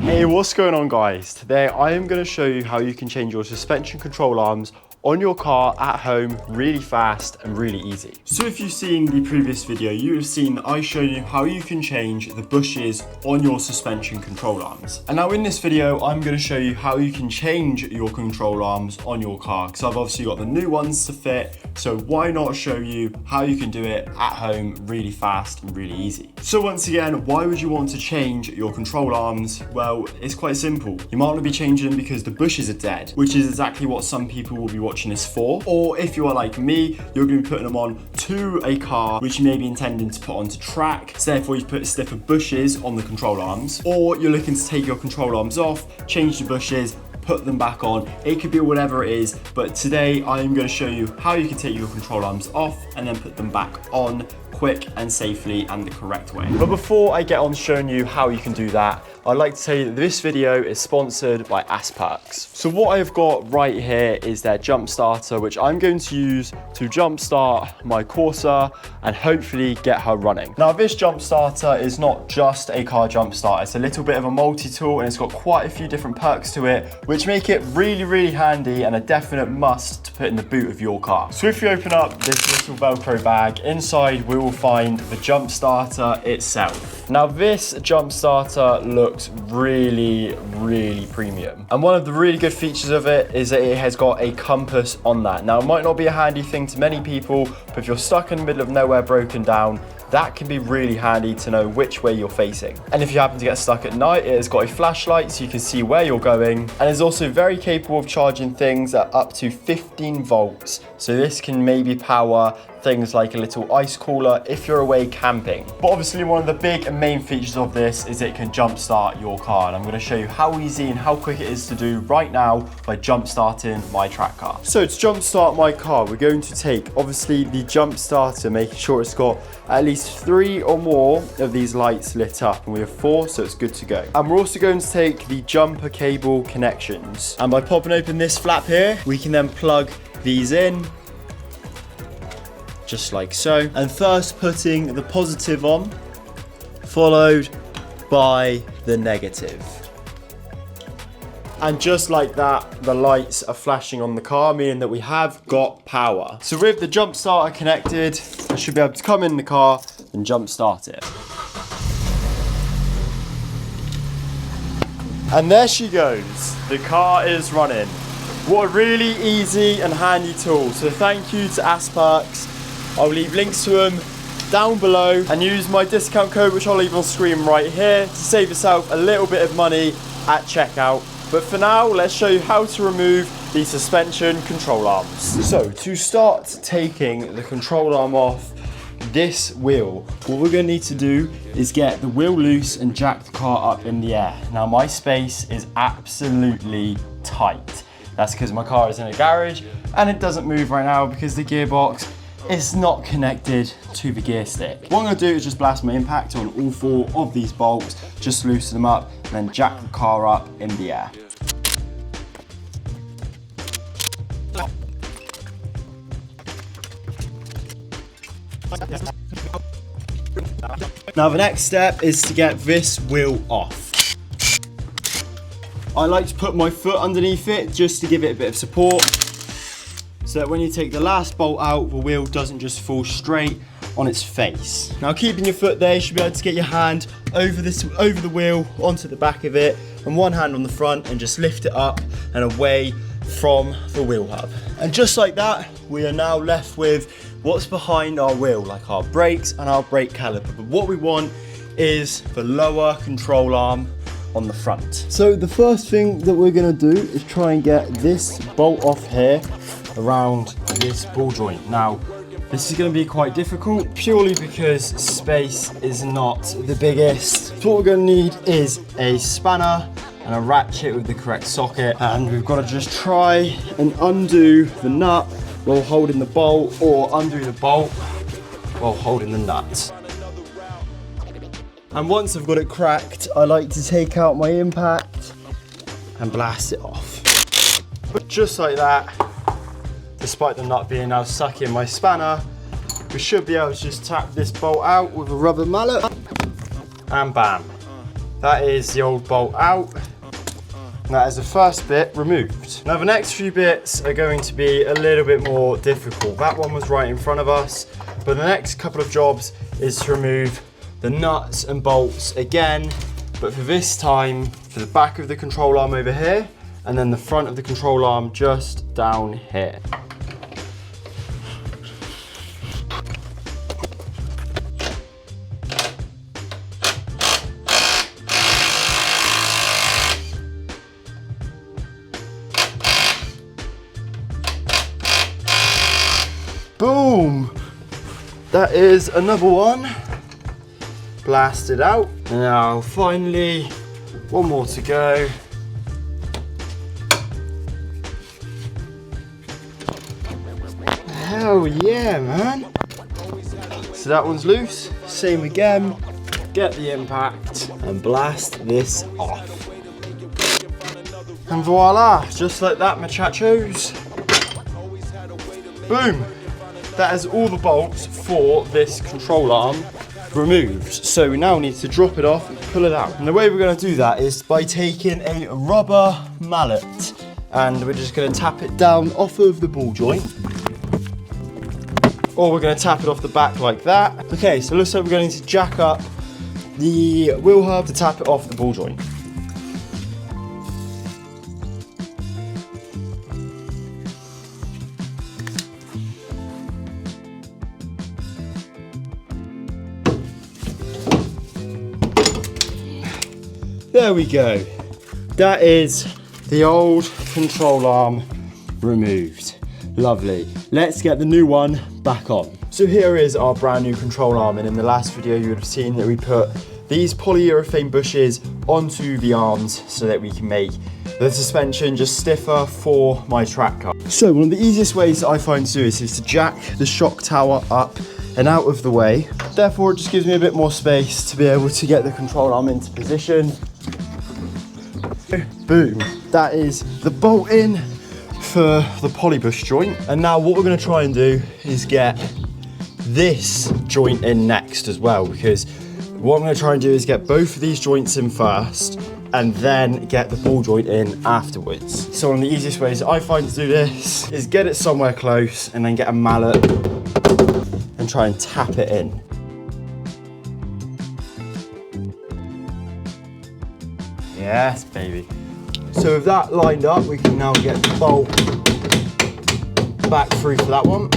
Hey, what's going on guys? Today I am going to show you how you can change your suspension control arms on your car at home really fast and really easy. So if you've seen the previous video, you have seen that I showed you how you can change the bushes on your suspension control arms. And now in this video, I'm going to show you how you can change your control arms on your car, because I've obviously got the new ones to fit. So why not show you how you can do it at home really fast and really easy. So once again, why would you want to change your control arms? Well, it's quite simple. You might want to be changing them because the bushes are dead, which is exactly what some people will be watching this for. Or if you are like me, you're going to be putting them on to a car which you may be intending to put onto track, so therefore you put stiffer bushes on the control arms. Or you're looking to take your control arms off, change the bushes, put them back on. It could be whatever it is, but today I'm going to show you how you can take your control arms off and then put them back on quick and safely and the correct way. But before I get on showing you how you can do that, I'd like to tell you that this video is sponsored by Asperx. So what I've got right here is their jump starter, which I'm going to use to jump start my Corsa and hopefully get her running. Now this jump starter is not just a car jump starter, it's a little bit of a multi-tool and it's got quite a few different perks to it, which make it really, really handy and a definite must to put in the boot of your car. So if you open up this little Velcro bag, inside we will find the jump starter itself. Now this jump starter looks really, really premium. And one of the really good features of it is that it has got a compass on that. Now it might not be a handy thing to many people, but if you're stuck in the middle of nowhere broken down, that can be really handy to know which way you're facing. And if you happen to get stuck at night, it has got a flashlight so you can see where you're going, and is also very capable of charging things at up to 15 volts. So this can maybe power things like a little ice cooler if you're away camping. But obviously one of the big and main features of this is it can jump start your car, and I'm going to show you how easy and how quick it is to do right now by jump starting my track car. So to jump start my car, we're going to take obviously the jump starter, making sure it's got at least 3 or more of these lights lit up, and we have 4, so it's good to go. And we're also going to take the jumper cable connections, and by popping open this flap here, we can then plug these in just like so, and first putting the positive on, followed by the negative. And just like that, the lights are flashing on the car, meaning that we have got power. So with the jump starter connected, I should be able to come in the car and jump start it. And there she goes. The car is running. What a really easy and handy tool. So thank you to Asperx. I'll leave links to them down below, and use my discount code, which I'll leave on screen right here, to save yourself a little bit of money at checkout. But for now, let's show you how to remove the suspension control arms. So to start taking the control arm off this wheel, what we're going to need to do is get the wheel loose and jack the car up in the air. Now my space is absolutely tight. That's because my car is in a garage and it doesn't move right now because the gearbox is not connected to the gear stick. What I'm going to do is just blast my impact on all 4 of these bolts, just loosen them up, and then jack the car up in the air. Now the next step is to get this wheel off. I like to put my foot underneath it just to give it a bit of support, so that when you take the last bolt out, the wheel doesn't just fall straight on its face. Now keeping your foot there, you should be able to get your hand over the wheel onto the back of it, and one hand on the front, and just lift it up and away from the wheel hub. And just like that, we are now left with what's behind our wheel, like our brakes and our brake caliper. But what we want is the lower control arm on the front. So the first thing that we're going to do is try and get this bolt off here around this ball joint. Now this is going to be quite difficult purely because space is not the biggest. So what we're going to need is a spanner and a ratchet with the correct socket, and we've got to just try and undo the nut while holding the bolt, or undo the bolt while holding the nut. And once I've got it cracked, I like to take out my impact and blast it off. But just like that, despite the nut being now stuck in my spanner, we should be able to just tap this bolt out with a rubber mallet, and bam, that is the old bolt out. And that is the first bit removed. Now the next few bits are going to be a little bit more difficult. That one was right in front of us, but the next couple of jobs is to remove the nuts and bolts again, but for this time, for the back of the control arm over here, and then the front of the control arm just down here. Boom! That is another one. Blasted out. And now finally, one more to go. Hell yeah, man. So that one's loose. Same again. Get the impact and blast this off. And voila, just like that, muchachos. Boom. That is all the bolts for this control arm removed. So we now need to drop it off and pull it out. And the way we're going to do that is by taking a rubber mallet, and we're just going to tap it down off of the ball joint. Or we're going to tap it off the back like that. Okay, so looks like we're going to jack up the wheel hub to tap it off the ball joint. There we go. That is the old control arm removed. Lovely. Let's get the new one back on. So here is our brand new control arm, and in the last video you would have seen that we put these polyurethane bushes onto the arms so that we can make the suspension just stiffer for my track car. So one of the easiest ways that I find to do this is to jack the shock tower up and out of the way. Therefore it just gives me a bit more space to be able to get the control arm into position. Boom. That is the bolt in for the poly bush joint. And now what we're going to try and do is get this joint in next as well, because what I'm going to try and do is get both of these joints in first and then get the ball joint in afterwards. So one of the easiest ways I find to do this is get it somewhere close and then get a mallet and try and tap it in. Yes, baby. So with that lined up, we can now get the bolt back through for that one.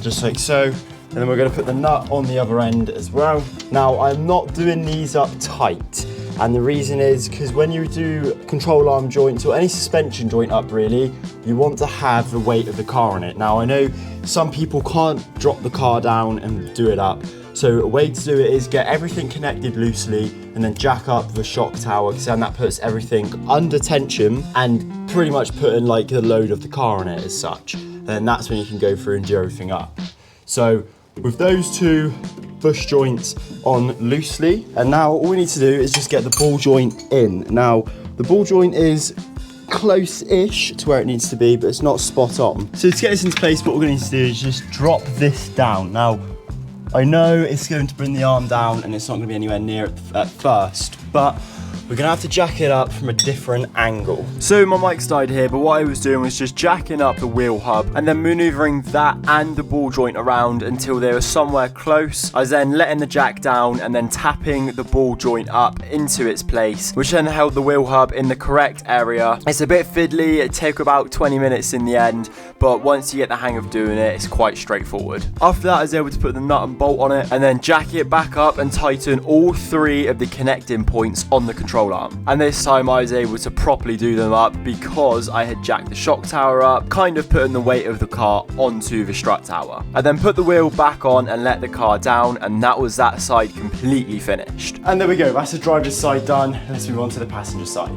Just like so. And then we're going to put the nut on the other end as well. Now, I'm not doing these up tight. And the reason is because when you do control arm joints or any suspension joint up really, you want to have the weight of the car on it. Now, I know some people can't drop the car down and do it up. So a way to do it is get everything connected loosely and then jack up the shock tower, because then that puts everything under tension and pretty much putting like the load of the car on it as such. Then that's when you can go through and do everything up. So with those two bush joints on loosely, and now all we need to do is just get the ball joint in. Now the ball joint is close-ish to where it needs to be, but it's not spot on. So to get this into place, what we're going to need to do is just drop this down. Now I know it's going to bring the arm down and it's not going to be anywhere near it at first, but we're going to have to jack it up from a different angle. So my mic's died here, but what I was doing was just jacking up the wheel hub and then maneuvering that and the ball joint around until they were somewhere close. I was then letting the jack down and then tapping the ball joint up into its place, which then held the wheel hub in the correct area. It's a bit fiddly, it took about 20 minutes in the end, but once you get the hang of doing it, it's quite straightforward. After that, I was able to put the nut and bolt on it and then jack it back up and tighten all three of the connecting points on the control arm. And this time I was able to properly do them up because I had jacked the shock tower up, kind of putting the weight of the car onto the strut tower. I then put the wheel back on and let the car down, and that was that side completely finished. And there we go, that's the driver's side done. Let's move on to the passenger side.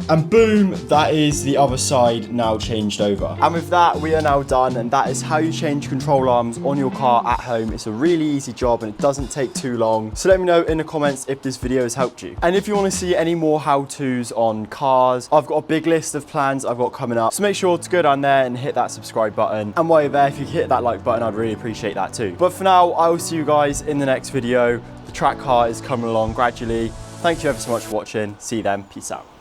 And boom, that is the other side now changed over. And with that, we are now done, and that is how you change control arms on your car at home. It's a really easy job and it doesn't take too long. So let me know in the comments if this video has helped you. And if you want to see any more how-tos on cars, I've got a big list of plans I've got coming up. So make sure to go down there and hit that subscribe button. And while you're there, if you hit that like button, I'd really appreciate that too. But for now, I will see you guys in the next video. The track car is coming along gradually. Thank you ever so much for watching. See you then. Peace out.